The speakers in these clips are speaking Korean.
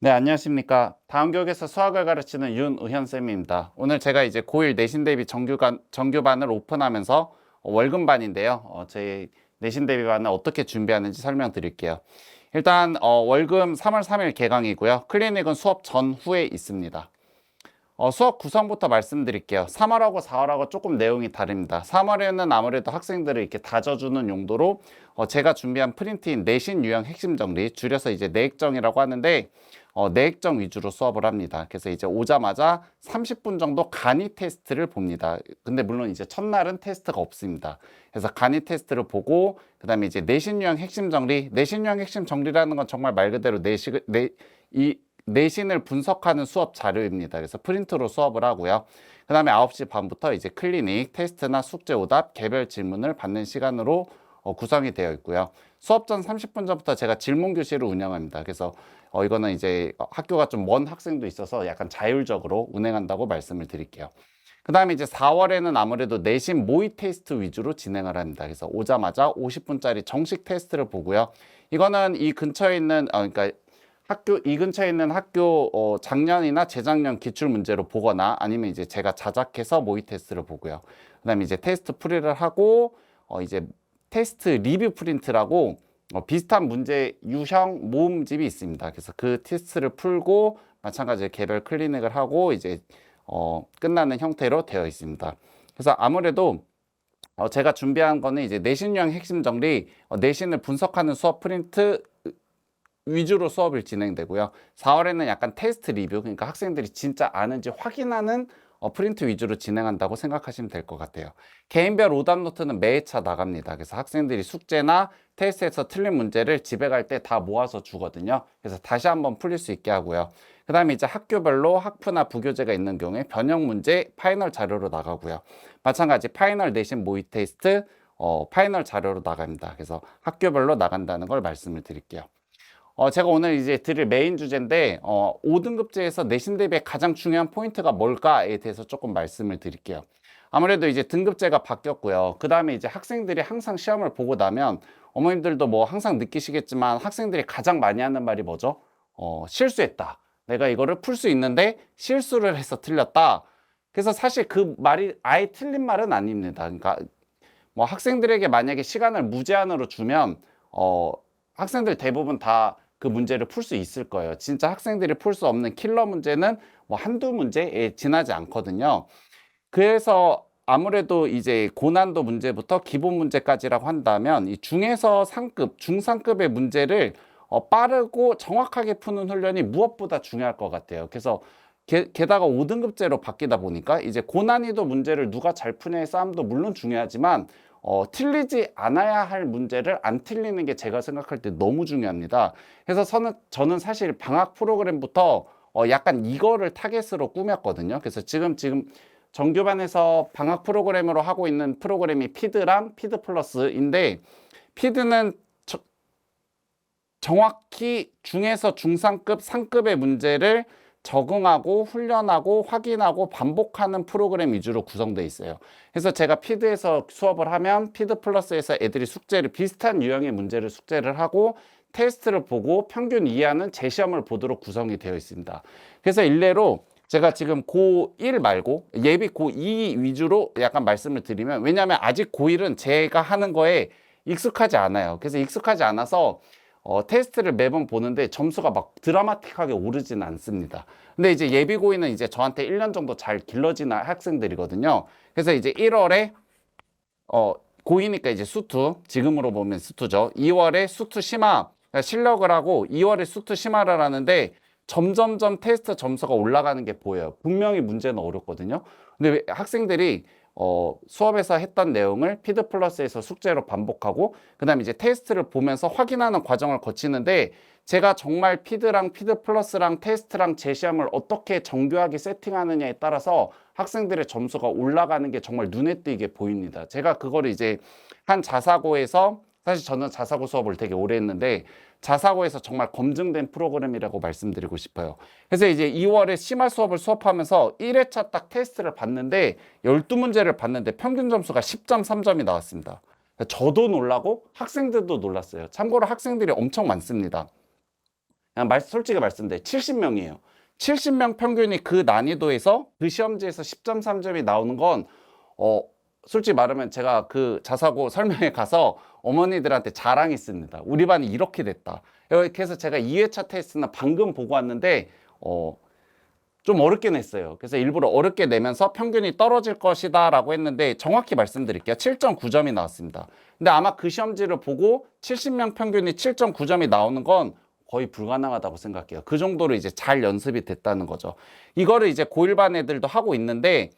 네, 안녕하십니까. 다음교육에서 수학을 가르치는 윤의현쌤입니다. 오늘 제가 이제 고1 내신 대비 정규반을 오픈하면서 월금반인데요. 제 내신 대비반을 어떻게 준비하는지 설명드릴게요. 일단 월금 3월 3일 개강이고요. 클리닉은 수업 전후에 있습니다. 수업 구성부터 말씀드릴게요. 3월하고 4월하고 조금 내용이 다릅니다. 3월에는 아무래도 학생들을 이렇게 다져주는 용도로 제가 준비한 프린트인 내신 유형 핵심 정리, 줄여서 이제 내액정이라고 하는데 내액정 위주로 수업을 합니다. 그래서 이제 오자마자 30분 정도 간이 테스트를 봅니다. 근데 물론 이제 첫날은 테스트가 없습니다. 그래서 간이 테스트를 보고 그다음에 이제 내신 유형 핵심 정리, 내신 유형 핵심 정리라는 건 정말 말 그대로 내신을 분석하는 수업 자료입니다. 그래서 프린트로 수업을 하고요. 그 다음에 9시 반부터 이제 클리닉, 테스트나 숙제 오답, 개별 질문을 받는 시간으로 구성이 되어 있고요. 수업 전 30분 전부터 제가 질문 교실을 운영합니다. 그래서 이거는 이제 학교가 좀 먼 학생도 있어서 약간 자율적으로 운행한다고 말씀을 드릴게요. 그 다음에 이제 4월에는 아무래도 내신 모의 테스트 위주로 진행을 합니다. 그래서 오자마자 50분짜리 정식 테스트를 보고요. 이거는 이 근처에 있는, 그러니까 이 근처에 있는 학교 작년이나 재작년 기출 문제로 보거나 아니면 이제 제가 자작해서 모의 테스트를 보고요. 그다음에 이제 테스트 풀이를 하고 이제 테스트 리뷰 프린트라고 비슷한 문제 유형 모음집이 있습니다. 그래서 그 테스트를 풀고 마찬가지로 개별 클리닉을 하고 이제 끝나는 형태로 되어 있습니다. 그래서 아무래도 제가 준비한 거는 이제 내신 유형 핵심 정리, 내신을 분석하는 수업 프린트 위주로 수업이 진행되고요. 4월에는 약간 테스트 리뷰, 그러니까 학생들이 진짜 아는지 확인하는 프린트 위주로 진행한다고 생각하시면 될 것 같아요. 개인별 오답 노트는 매회차 나갑니다. 그래서 학생들이 숙제나 테스트에서 틀린 문제를 집에 갈 때 다 모아서 주거든요. 그래서 다시 한번 풀릴 수 있게 하고요. 그 다음에 이제 학교별로 학프나 부교재가 있는 경우에 변형 문제 파이널 자료로 나가고요. 마찬가지 파이널 내신 모의 테스트 파이널 자료로 나갑니다. 그래서 학교별로 나간다는 걸 말씀을 드릴게요. 제가 오늘 이제 드릴 메인 주제인데 5등급제에서 내신 대비의 가장 중요한 포인트가 뭘까에 대해서 조금 말씀을 드릴게요. 아무래도 이제 등급제가 바뀌었고요. 그 다음에 이제 학생들이 항상 시험을 보고 나면 어머님들도 뭐 항상 느끼시겠지만 학생들이 가장 많이 하는 말이 뭐죠? 실수했다. 내가 이거를 풀 수 있는데 실수를 해서 틀렸다. 그래서 사실 그 말이 아예 틀린 말은 아닙니다. 그러니까 뭐 학생들에게 만약에 시간을 무제한으로 주면 학생들 대부분 다 그 문제를 풀 수 있을 거예요. 진짜 학생들이 풀 수 없는 킬러 문제는 뭐 한두 문제에 지나지 않거든요. 그래서 아무래도 이제 고난도 문제부터 기본 문제까지라고 한다면 이 중에서 상급, 중상급의 문제를 빠르고 정확하게 푸는 훈련이 무엇보다 중요할 것 같아요. 그래서 게다가 5등급제로 바뀌다 보니까 이제 고난이도 문제를 누가 잘 푸냐의 싸움도 물론 중요하지만 틀리지 않아야 할 문제를 안 틀리는 게 제가 생각할 때 너무 중요합니다. 그래서 저는 사실 방학 프로그램부터 약간 이거를 타겟으로 꾸몄거든요. 그래서 지금 정규반에서 방학 프로그램으로 하고 있는 프로그램이 피드랑 피드 플러스인데 피드는 정확히 중에서 중상급, 상급의 문제를 적응하고 훈련하고 확인하고 반복하는 프로그램 위주로 구성되어 있어요. 그래서 제가 피드에서 수업을 하면 피드 플러스에서 애들이 숙제를 비슷한 유형의 문제를 숙제를 하고 테스트를 보고 평균 이해하는 재시험을 보도록 구성이 되어 있습니다. 그래서 일례로 제가 지금 고1 말고 예비 고2 위주로 약간 말씀을 드리면 왜냐하면 아직 고1은 제가 하는 거에 익숙하지 않아요. 그래서 익숙하지 않아서 테스트를 매번 보는데 점수가 막 드라마틱하게 오르지는 않습니다. 근데 이제 예비고이는 이제 저한테 1년 정도 잘 길러지는 학생들이거든요. 그래서 이제 1월에 고이니까 이제 수투, 지금으로 보면 수투죠. 2월에 수투 심화 실력을 하고 2월에 수투 심화를 하는데 점점점 테스트 점수가 올라가는 게 보여요. 분명히 문제는 어렵거든요. 근데 학생들이 수업에서 했던 내용을 피드 플러스에서 숙제로 반복하고 그 다음에 이제 테스트를 보면서 확인하는 과정을 거치는데 제가 정말 피드랑 피드 플러스랑 테스트랑 제시험을 어떻게 정교하게 세팅하느냐에 따라서 학생들의 점수가 올라가는 게 정말 눈에 띄게 보입니다. 제가 그거를 이제 한 자사고에서 사실 저는 자사고 수업을 되게 오래 했는데 자사고에서 정말 검증된 프로그램이라고 말씀드리고 싶어요. 그래서 이제 2월에 심화 수업을 수업하면서 1회차 딱 테스트를 봤는데 12문제를 봤는데 평균 점수가 10.3점이 나왔습니다. 저도 놀라고 학생들도 놀랐어요. 참고로 학생들이 엄청 많습니다. 그냥 솔직히 말씀드려 70명이에요. 70명 평균이 그 난이도에서 그 시험지에서 10.3점이 나오는 건 솔직히 말하면 제가 그 자사고 설명회 가서 어머니들한테 자랑했습니다. 우리 반이 이렇게 됐다. 그래서 제가 2회차 테스트는 방금 보고 왔는데 좀 어렵게 냈어요. 그래서 일부러 어렵게 내면서 평균이 떨어질 것이다 라고 했는데 정확히 말씀드릴게요. 7.9점이 나왔습니다. 근데 아마 그 시험지를 보고 70명 평균이 7.9점이 나오는 건 거의 불가능하다고 생각해요. 그 정도로 이제 잘 연습이 됐다는 거죠. 이거를 이제 고1반 애들도 하고 있는데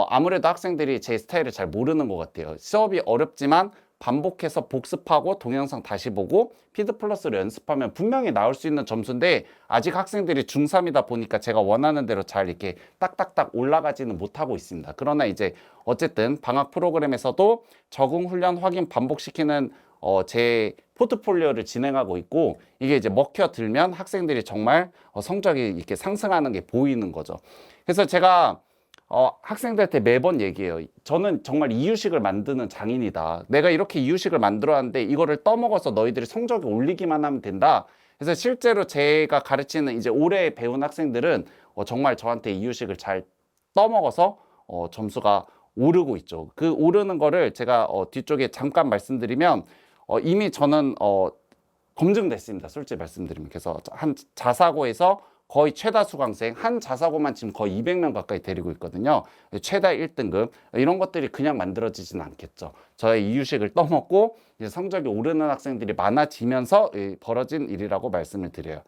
아무래도 학생들이 제 스타일을 잘 모르는 것 같아요. 수업이 어렵지만 반복해서 복습하고 동영상 다시 보고 피드 플러스로 연습하면 분명히 나올 수 있는 점수인데 아직 학생들이 중3이다 보니까 제가 원하는 대로 잘 이렇게 딱딱딱 올라가지는 못하고 있습니다. 그러나 이제 어쨌든 방학 프로그램에서도 적응 훈련 확인 반복시키는 제 포트폴리오를 진행하고 있고 이게 이제 먹혀들면 학생들이 정말 성적이 이렇게 상승하는 게 보이는 거죠. 그래서 제가 학생들한테 매번 얘기해요. 저는 정말 이유식을 만드는 장인이다. 내가 이렇게 이유식을 만들어왔는데 이거를 떠먹어서 너희들이 성적이 올리기만 하면 된다. 그래서 실제로 제가 가르치는 이제 올해 배운 학생들은 정말 저한테 이유식을 잘 떠먹어서 점수가 오르고 있죠. 그 오르는 거를 제가 뒤쪽에 잠깐 말씀드리면 이미 저는 검증됐습니다. 솔직히 말씀드리면. 그래서 한 자사고에서 거의 최다 수강생, 한 자사고만 지금 거의 200명 가까이 데리고 있거든요. 최다 1등급. 이런 것들이 그냥 만들어지진 않겠죠. 저의 이유식을 떠먹고 이제 성적이 오르는 학생들이 많아지면서 벌어진 일이라고 말씀을 드려요.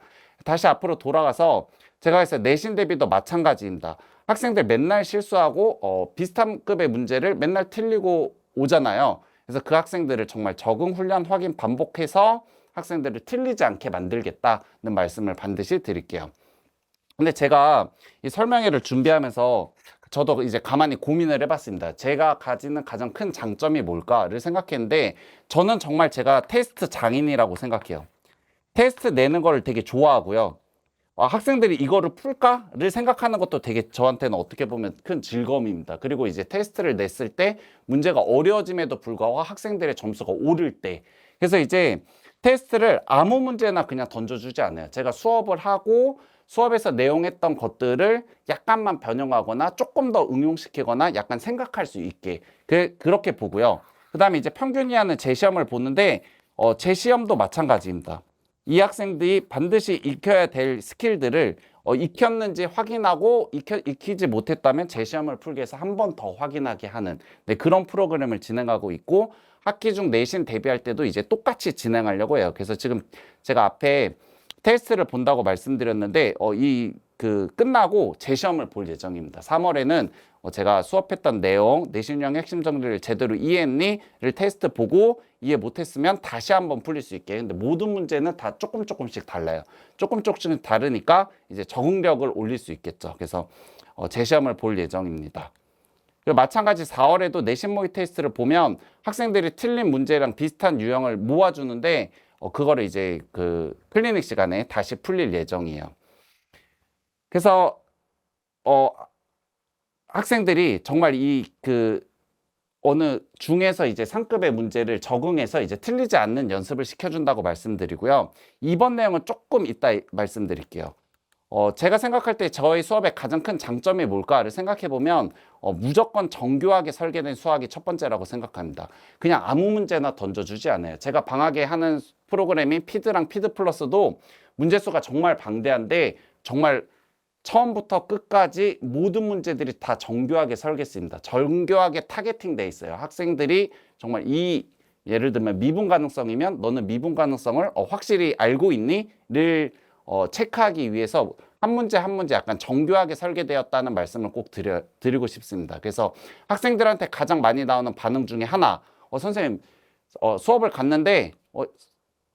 다시 앞으로 돌아가서 제가 했어요. 내신 대비도 마찬가지입니다. 학생들 맨날 실수하고 비슷한 급의 문제를 맨날 틀리고 오잖아요. 그래서 그 학생들을 정말 적응 훈련 확인 반복해서 학생들을 틀리지 않게 만들겠다는 말씀을 반드시 드릴게요. 근데 제가 이 설명회를 준비하면서 저도 이제 가만히 고민을 해봤습니다. 제가 가지는 가장 큰 장점이 뭘까를 생각했는데 저는 정말 제가 테스트 장인이라고 생각해요. 테스트 내는 걸 되게 좋아하고요. 학생들이 이거를 풀까를 생각하는 것도 되게 저한테는 어떻게 보면 큰 즐거움입니다. 그리고 이제 테스트를 냈을 때 문제가 어려워짐에도 불구하고 학생들의 점수가 오를 때 그래서 이제 테스트를 아무 문제나 그냥 던져주지 않아요. 제가 수업을 하고 수업에서 내용했던 것들을 약간만 변형하거나 조금 더 응용시키거나 약간 생각할 수 있게 그렇게 보고요. 그 다음에 이제 평균 이하는 재시험을 보는데 재시험도 마찬가지입니다. 이 학생들이 반드시 익혀야 될 스킬들을 익혔는지 확인하고 익히지 못했다면 재시험을 풀기 위해서 한 번 더 확인하게 하는 그런 프로그램을 진행하고 있고 학기 중 내신 대비할 때도 이제 똑같이 진행하려고 해요. 그래서 지금 제가 앞에 테스트를 본다고 말씀드렸는데 끝나고 재시험을 볼 예정입니다. 3월에는 제가 수업했던 내용, 내신형 핵심 정리를 제대로 이해했니?를 테스트 보고 이해 못했으면 다시 한번 풀릴 수 있게. 근데 모든 문제는 다 조금씩 달라요. 조금씩 다르니까 이제 적응력을 올릴 수 있겠죠. 그래서 재시험을 볼 예정입니다. 그리고 마찬가지 4월에도 내신 모의 테스트를 보면 학생들이 틀린 문제랑 비슷한 유형을 모아주는데 그거를 이제 그 클리닉 시간에 다시 풀릴 예정이에요. 그래서 학생들이 정말 어느 중에서 이제 상급의 문제를 적응해서 이제 틀리지 않는 연습을 시켜준다고 말씀드리고요. 이번 내용은 조금 이따 말씀드릴게요. 제가 생각할 때 저희 수업의 가장 큰 장점이 뭘까를 생각해보면 무조건 정교하게 설계된 수학이 첫 번째라고 생각합니다. 그냥 아무 문제나 던져주지 않아요. 제가 방학에 하는 프로그램인 피드랑 피드 플러스도 문제수가 정말 방대한데 정말 처음부터 끝까지 모든 문제들이 다 정교하게 설계했습니다. 정교하게 타겟팅 돼 있어요. 학생들이 정말 예를 들면 미분 가능성이면 너는 미분 가능성을 확실히 알고 있니?를 체크하기 위해서 한 문제 한 문제 약간 정교하게 설계되었다는 말씀을 꼭 드리고 싶습니다. 그래서 학생들한테 가장 많이 나오는 반응 중에 하나, 선생님 수업을 갔는데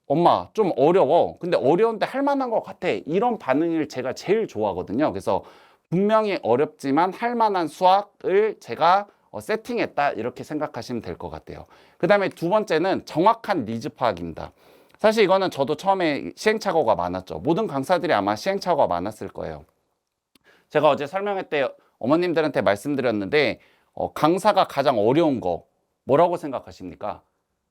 엄마 좀 어려워. 근데 어려운데 할 만한 것 같아. 이런 반응을 제가 제일 좋아하거든요. 그래서 분명히 어렵지만 할 만한 수학을 제가 세팅했다 이렇게 생각하시면 될 것 같아요. 그 다음에 두 번째는 정확한 니즈 파악입니다. 사실 이거는 저도 처음에 시행착오가 많았죠. 모든 강사들이 아마 시행착오가 많았을 거예요. 제가 어제 설명회 때 어머님들한테 말씀드렸는데 강사가 가장 어려운 거 뭐라고 생각하십니까?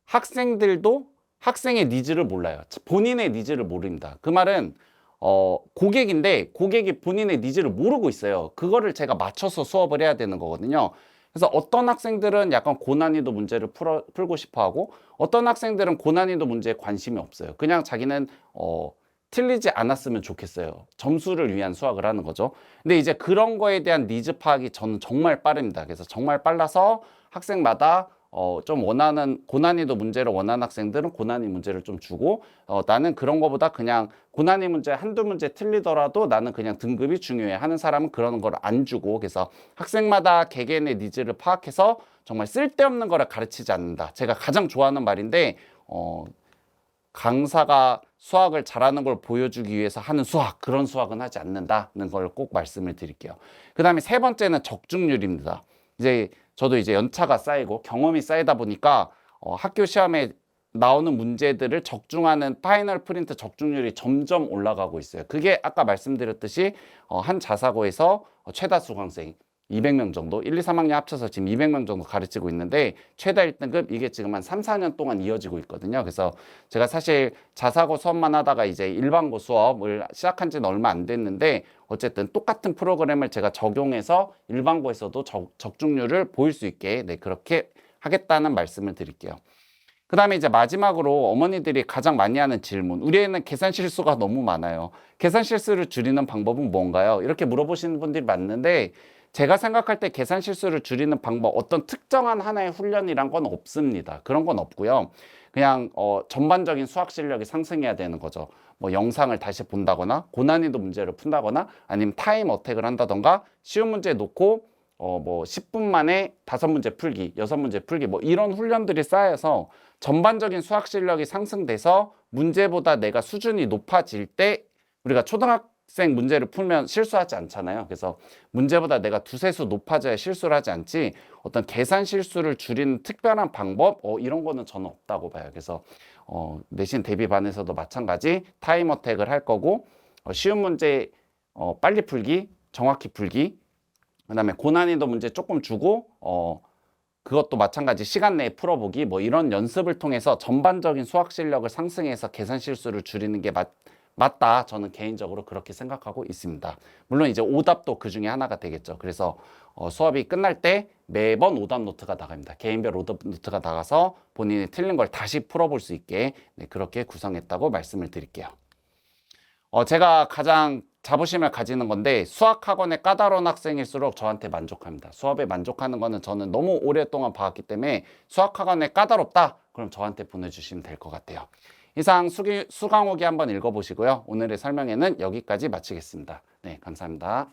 학생들도 학생의 니즈를 몰라요. 본인의 니즈를 모릅니다. 그 말은 고객인데 고객이 본인의 니즈를 모르고 있어요. 그거를 제가 맞춰서 수업을 해야 되는 거거든요. 그래서 어떤 학생들은 약간 고난이도 문제를 풀고 싶어 하고 어떤 학생들은 고난이도 문제에 관심이 없어요. 그냥 자기는 틀리지 않았으면 좋겠어요. 점수를 위한 수학을 하는 거죠. 근데 이제 그런 거에 대한 니즈 파악이 저는 정말 빠릅니다. 그래서 정말 빨라서 학생마다 좀 원하는 고난이도 문제를 원하는 학생들은 고난이 문제를 좀 주고 나는 그런 거보다 그냥 고난이 문제 한두 문제 틀리더라도 나는 그냥 등급이 중요해 하는 사람은 그런 걸 안 주고 그래서 학생마다 개개인의 니즈를 파악해서 정말 쓸데없는 거를 가르치지 않는다. 제가 가장 좋아하는 말인데 강사가 수학을 잘하는 걸 보여주기 위해서 하는 수학, 그런 수학은 하지 않는다는 걸 꼭 말씀을 드릴게요. 그 다음에 세 번째는 적중률입니다. 이제 저도 이제 연차가 쌓이고 경험이 쌓이다 보니까 학교 시험에 나오는 문제들을 적중하는 파이널 프린트 적중률이 점점 올라가고 있어요. 그게 아까 말씀드렸듯이 한 자사고에서 최다 수강생 200명 정도, 1, 2, 3학년 합쳐서 지금 200명 정도 가르치고 있는데 최다 1등급 이게 지금 한 3, 4년 동안 이어지고 있거든요. 그래서 제가 사실 자사고 수업만 하다가 이제 일반고 수업을 시작한 지는 얼마 안 됐는데 어쨌든 똑같은 프로그램을 제가 적용해서 일반고에서도 적중률을 보일 수 있게 그렇게 하겠다는 말씀을 드릴게요. 그 다음에 이제 마지막으로 어머니들이 가장 많이 하는 질문. 우리 애는 계산 실수가 너무 많아요. 계산 실수를 줄이는 방법은 뭔가요? 이렇게 물어보시는 분들이 많은데 제가 생각할 때 계산 실수를 줄이는 방법, 어떤 특정한 하나의 훈련이란 건 없습니다. 그런 건 없고요. 그냥 전반적인 수학 실력이 상승해야 되는 거죠. 뭐 영상을 다시 본다거나 고난이도 문제를 푼다거나 아니면 타임 어택을 한다던가 쉬운 문제 놓고 뭐 10분 만에 5문제 풀기, 6문제 풀기 뭐 이런 훈련들이 쌓여서 전반적인 수학 실력이 상승돼서 문제보다 내가 수준이 높아질 때 우리가 초등학생 문제를 풀면 실수하지 않잖아요. 그래서 문제보다 내가 두세 수 높아져야 실수를 하지 않지 어떤 계산 실수를 줄이는 특별한 방법 이런 거는 저는 없다고 봐요. 그래서 내신 대비반에서도 마찬가지 타임 어택을 할 거고 쉬운 문제 빨리 풀기, 정확히 풀기 그 다음에 고난이도 문제 조금 주고 그것도 마찬가지 시간 내에 풀어보기 뭐 이런 연습을 통해서 전반적인 수학 실력을 상승해서 계산 실수를 줄이는 게 맞다. 저는 개인적으로 그렇게 생각하고 있습니다. 물론 이제 오답도 그 중에 하나가 되겠죠. 그래서 수업이 끝날 때 매번 오답 노트가 나갑니다. 개인별 오답 노트가 나가서 본인이 틀린 걸 다시 풀어볼 수 있게 그렇게 구성했다고 말씀을 드릴게요. 제가 가장 자부심을 가지는 건데 수학학원에 까다로운 학생일수록 저한테 만족합니다. 수업에 만족하는 거는 저는 너무 오랫동안 봐왔기 때문에 수학학원에 까다롭다? 그럼 저한테 보내주시면 될 것 같아요. 이상 수강 후기 한번 읽어보시고요. 오늘의 설명회는 여기까지 마치겠습니다. 네, 감사합니다.